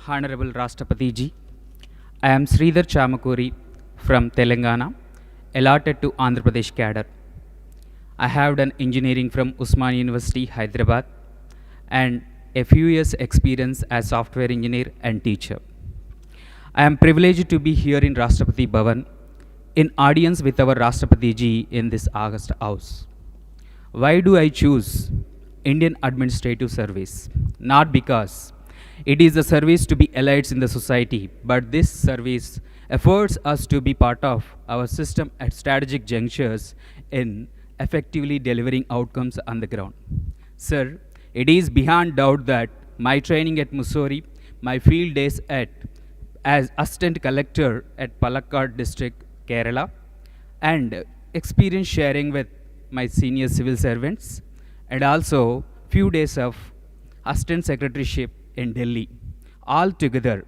Honorable Rashtrapati Ji, I am Sridhar Chamakuri from Telangana, allotted to Andhra Pradesh cadre. I have done engineering from Usman University, Hyderabad, and a few years experience as software engineer and teacher. I am privileged to be here in Rashtrapati Bhavan in audience with our Rashtrapati Ji in this August House. Why do I choose Indian Administrative Service? Not because it is a service to be elites in the society, but this service affords us to be part of our system at strategic junctures in effectively delivering outcomes on the ground. Sir, it is beyond doubt that my training at Mussoorie, my field days as assistant collector at Palakkad district, Kerala, and experience sharing with my senior civil servants, and also few days of assistant secretaryship in Delhi, all together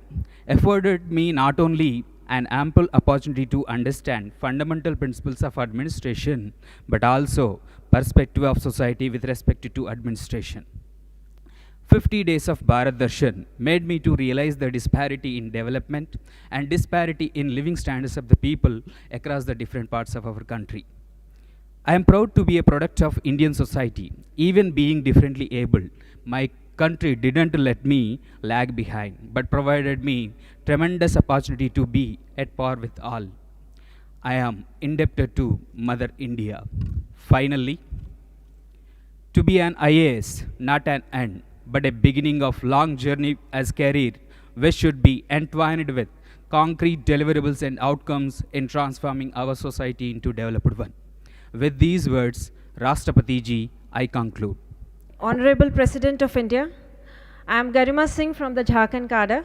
afforded me not only an ample opportunity to understand fundamental principles of administration, but also perspective of society with respect to administration. 50 days of Bharat Darshan made me to realize the disparity in development and disparity in living standards of the people across the different parts of our country. I am proud to be a product of Indian society. Even being differently able, my country didn't let me lag behind, but provided me tremendous opportunity to be at par with all. I am indebted to Mother India. Finally, to be an IAS, not an end, but a beginning of long journey as career, which should be entwined with concrete deliverables and outcomes in transforming our society into developed one. With these words, Rashtrapati Ji, I conclude. Honorable President of India, I am Garima Singh from the Jharkhand cadre.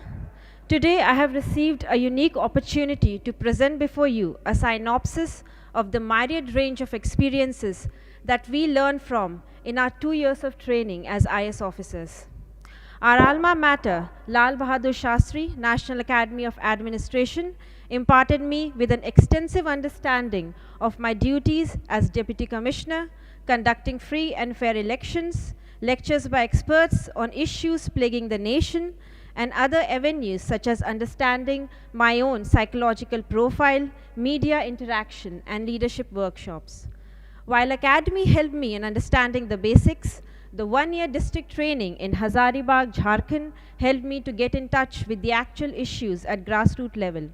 Today I have received a unique opportunity to present before you a synopsis of the myriad range of experiences that we learned from in our 2 years of training as IS officers. Our alma mater, Lal Bahadur Shastri, National Academy of Administration, imparted me with an extensive understanding of my duties as Deputy Commissioner, conducting free and fair elections, lectures by experts on issues plaguing the nation, and other avenues such as understanding my own psychological profile, media interaction, and leadership workshops. While Academy helped me in understanding the basics, the 1-year district training in Hazaribagh, Jharkhand helped me to get in touch with the actual issues at grassroots level.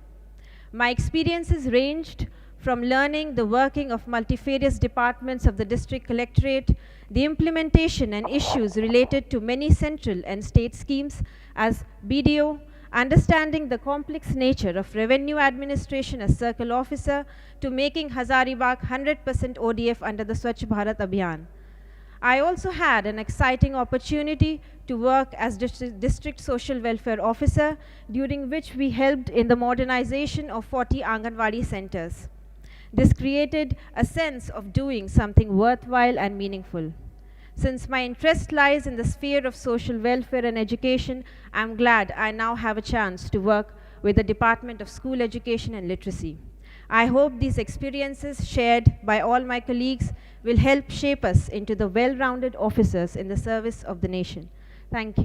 My experiences ranged from learning the working of multifarious departments of the district collectorate, the implementation and issues related to many central and state schemes as BDO, understanding the complex nature of revenue administration as circle officer, to making Hazaribagh 100% ODF under the Swachh Bharat Abhiyan. I also had an exciting opportunity to work as district social welfare officer, during which we helped in the modernization of 40 Anganwadi centers. This created a sense of doing something worthwhile and meaningful. Since my interest lies in the sphere of social welfare and education, I am glad I now have a chance to work with the Department of School Education and Literacy. I hope these experiences shared by all my colleagues will help shape us into the well-rounded officers in the service of the nation. Thank you.